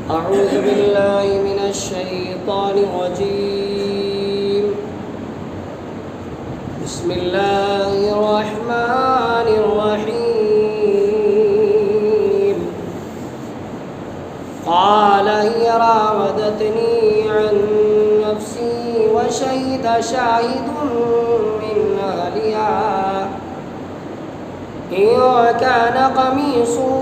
أعوذ بالله من الشيطان الرجيم. بسم الله الرحمن الرحيم. قال هي راودتني عن نفسي وشهد شاهد من أهلها إن كان قميصه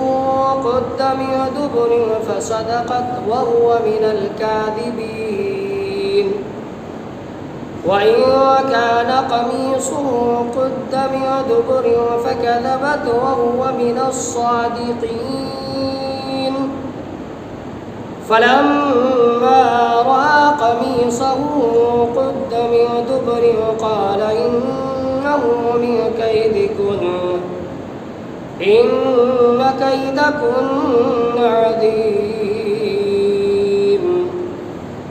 قد من دبر فصدقت وهو من الكاذبين وإن كان قميصه قد من دبر فكذبت وهو من الصادقين فلما رأى قميصه قد من دبر قال إنه من كيدكن إن كيدكن عظيم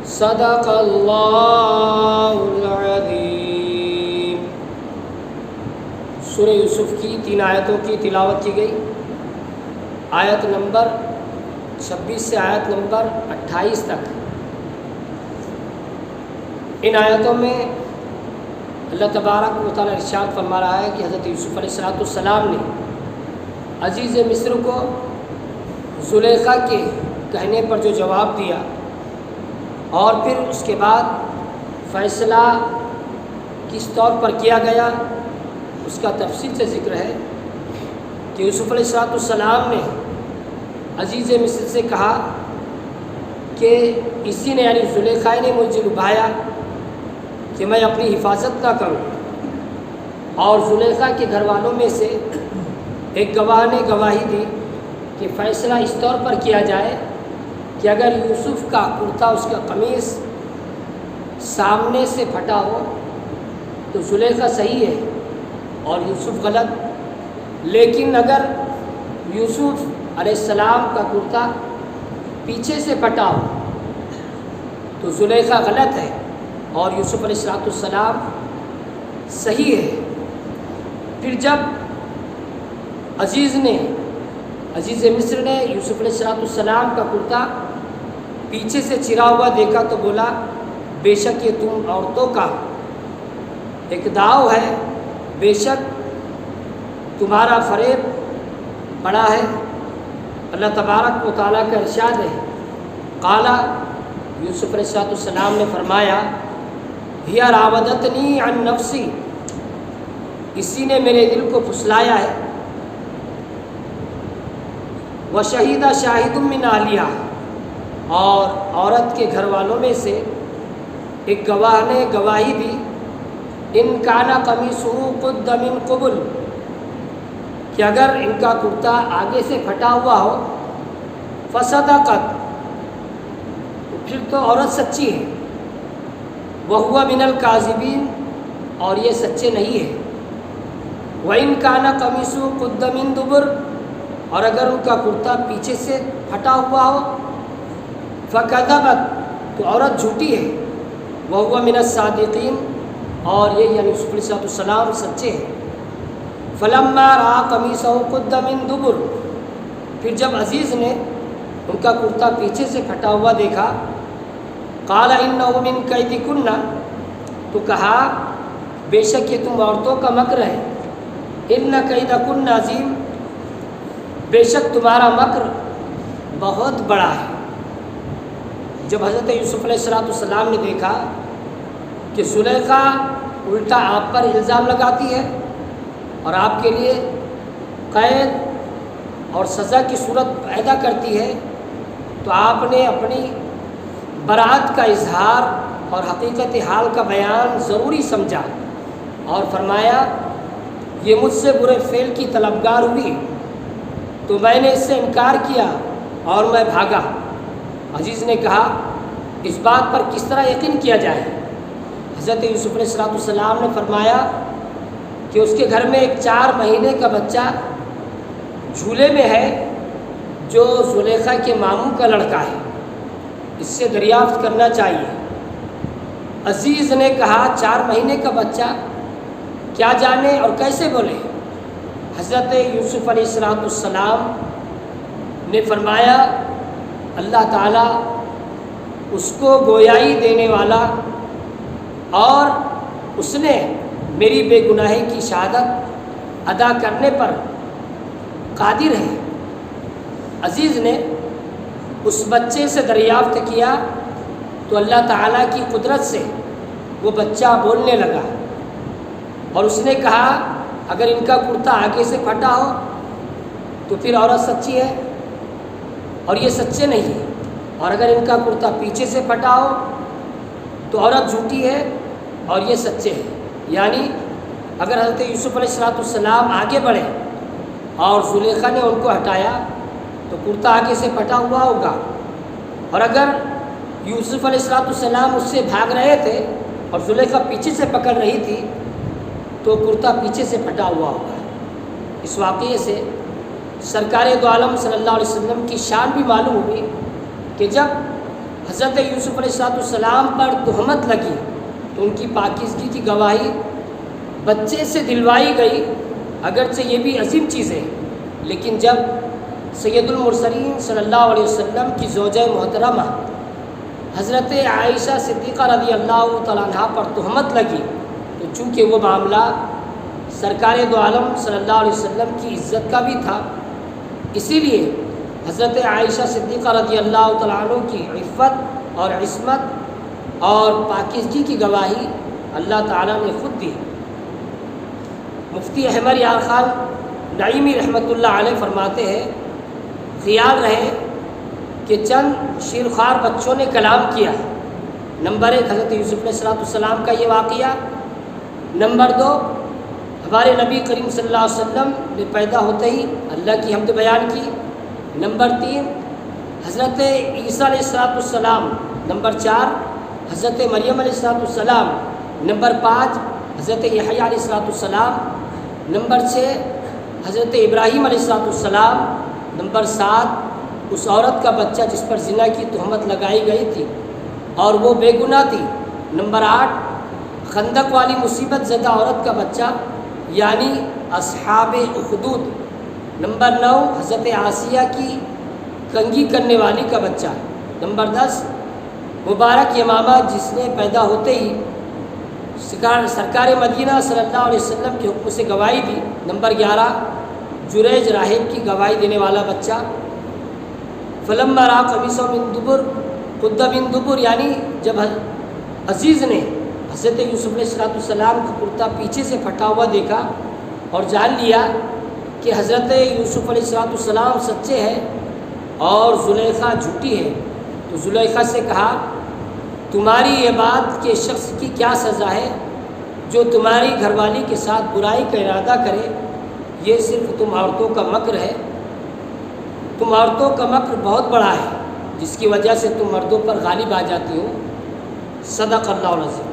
صدق اللہ العظیم. سورہ یوسف کی 3 آیتوں کی تلاوت کی گئی. آیت نمبر 26 سے آیت نمبر 28 تک. ان آیتوں میں اللہ تبارک و تعالیٰ ارشاد فرما رہا ہے کہ حضرت یوسف علیہ السلام نے عزیز مصر کو زلیخا کے کہنے پر جو جواب دیا اور پھر اس کے بعد فیصلہ کس طور پر کیا گیا اس کا تفصیل سے ذکر ہے کہ یوسف علیہ السلام نے عزیز مصر سے کہا کہ اسی نے یعنی زلیخا نے مجھے لبھایا کہ میں اپنی حفاظت نہ کروں. اور زلیخا کے گھر والوں میں سے ایک گواہ نے گواہی دی کہ فیصلہ اس طور پر کیا جائے کہ اگر یوسف کا کرتا اس کا قمیص سامنے سے پھٹا ہو تو زلیخا صحیح ہے اور یوسف غلط، لیکن اگر یوسف علیہ السلام کا کرتا پیچھے سے پھٹا ہو تو زلیخا غلط ہے اور یوسف علیہ السلام صحیح ہے. پھر جب عزیز مصر نے یوسف علیہ السلام کا کرتا پیچھے سے چرا ہوا دیکھا تو بولا بے شک یہ تم عورتوں کا ایک داؤ ہے، بے شک تمہارا فریب بڑا ہے. اللہ تبارک و تعالیٰ کا ارشاد ہے قال یوسف علیہ السلام نے فرمایا ہی راودتنی عن نفسی، اسی نے میرے دل کو پھسلایا ہے. وشہید شاہد من اہلیہا، اور عورت کے گھر والوں میں سے ایک گواہ نے گواہی دی ان کان قمیصہ قد من قبل، کہ اگر ان کا کرتا آگے سے پھٹا ہوا ہو فصدقت، پھر تو عورت سچی ہے. وہو من الکاذبین، اور یہ سچے نہیں ہے. وَإِن كَانَ قَمِيصُهُ قُدَّ مِن دُبُرٍ، اور اگر ان کا کرتا پیچھے سے پھٹا ہوا ہو فَكَذَبَتْ، تو عورت جھوٹی ہے. وَهُوَ مِنَ الصَّادِقِينَ، اور یہ یعنی یوسف علیہ السلام سچے ہیں. فَلَمَّا رَأَى قَمِيصَهُ قُدَّ مِن دُبُرٍ، پھر جب عزیز نے ان کا کرتا پیچھے سے پھٹا ہوا دیکھا قَالَ إِنَّهُ مِن كَيْدِكُنَّ، تو کہا بے شک یہ تم عورتوں کا مکر ہے. إِنَّ كَيْدَكُنَّ عَظِيمٌ، بے شک تمہارا مکر بہت بڑا ہے. جب حضرت یوسف علیہ السلام نے دیکھا کہ زلیخا الٹا آپ پر الزام لگاتی ہے اور آپ کے لیے قید اور سزا کی صورت پیدا کرتی ہے، تو آپ نے اپنی برات کا اظہار اور حقیقت حال کا بیان ضروری سمجھا اور فرمایا یہ مجھ سے برے فعل کی طلبگار ہوئی تو میں نے اس سے انکار کیا اور میں بھاگا. عزیز نے کہا اس بات پر کس طرح یقین کیا جائے؟ حضرت یوسف علیہ السلام نے فرمایا کہ اس کے گھر میں ایک 4 مہینے کا بچہ جھولے میں ہے جو زلیخا کے ماموں کا لڑکا ہے، اس سے دریافت کرنا چاہیے. عزیز نے کہا 4 مہینے کا بچہ کیا جانے اور کیسے بولے؟ حضرت یوسف علیہ السلام نے فرمایا اللہ تعالیٰ اس کو گویائی دینے والا اور اس نے میری بے گناہی کی شہادت ادا کرنے پر قادر ہے۔ عزیز نے اس بچے سے دریافت کیا تو اللہ تعالیٰ کی قدرت سے وہ بچہ بولنے لگا اور اس نے کہا اگر ان کا کرتا آگے سے پھٹا ہو تو پھر عورت سچی ہے اور یہ سچے نہیں ہیں، اور اگر ان کا کرتا پیچھے سے پھٹا ہو تو عورت جھوٹی ہے اور یہ سچے ہیں۔ یعنی اگر حضرت یوسف علیہ السلام آگے بڑھے اور زلیخا نے ان کو ہٹایا تو کرتا آگے سے پھٹا ہوا ہوگا، اور اگر یوسف علیہ السلام اس سے بھاگ رہے تھے اور زلیخا پیچھے سے پکڑ رہی تھی تو کرتا پیچھے سے پھٹا ہوا ہوگا۔ اس واقعے سے سرکار دو عالم صلی اللہ علیہ وسلم کی شان بھی معلوم ہوئی کہ جب حضرت یوسف علیہ السلام پر تہمت لگی تو ان کی پاکیزگی کی گواہی بچے سے دلوائی گئی، اگرچہ یہ بھی عظیم چیز ہے، لیکن جب سید المرسلین صلی اللہ علیہ وسلم کی زوجہ محترمہ حضرت عائشہ صدیقہ رضی اللہ تعالیٰ عنہ پر تہمت لگی تو چونکہ وہ معاملہ سرکار دو عالم صلی اللہ علیہ وسلم کی عزت کا بھی تھا، اسی لیے حضرت عائشہ صدیقہ رضی اللہ تعالیٰ عنہ کی عفت اور عصمت اور پاکیزگی کی گواہی اللہ تعالیٰ نے خود دی۔ مفتی احمد یار خان نعیمی رحمۃ اللہ علیہ فرماتے ہیں خیال رہے کہ چند شیرخوار بچوں نے کلام کیا۔ نمبر 1 حضرت یوسف علیہ السلام کا یہ واقعہ، نمبر 2 ہمارے نبی کریم صلی اللہ علیہ وسلم نے پیدا ہوتے ہی اللہ کی حمد بیان کی، نمبر 3 حضرت عیسیٰ علیہ السلام، نمبر 4 حضرت مریم علیہ السلام، نمبر 5 حضرت یحییٰ علیہ السلام، نمبر 6 حضرت ابراہیم علیہ السلام، نمبر 7 اس عورت کا بچہ جس پر زنا کی تہمت لگائی گئی تھی اور وہ بے گناہ تھی، نمبر 8 خندق والی مصیبت زدہ عورت کا بچہ یعنی اصحاب اخدود، نمبر 9 حضرت آسیہ کی کنگھی کرنے والی کا بچہ، نمبر 10 مبارک یمامہ جس نے پیدا ہوتے ہی سرکار مدینہ صلی اللہ علیہ وسلم کے حکم سے گواہی دی، نمبر 11 جریج راہب کی گواہی دینے والا بچہ، فلما را قمیصہ من دبر قد من دبر، یعنی جب عزیز نے حضرت یوسف علیہ السلام کا کرتا پیچھے سے پھٹا ہوا دیکھا اور جان لیا کہ حضرت یوسف علیہ السلام سچے ہیں اور زلیخا جھوٹی ہے، تو زلیخا سے کہا تمہاری یہ بات کہ شخص کی کیا سزا ہے جو تمہاری گھر والی کے ساتھ برائی کا ارادہ کرے، یہ صرف تم عورتوں کا مکر ہے، تم عورتوں کا مکر بہت بڑا ہے جس کی وجہ سے تم مردوں پر غالب آ جاتی ہو۔ صدق اللہ العظیم۔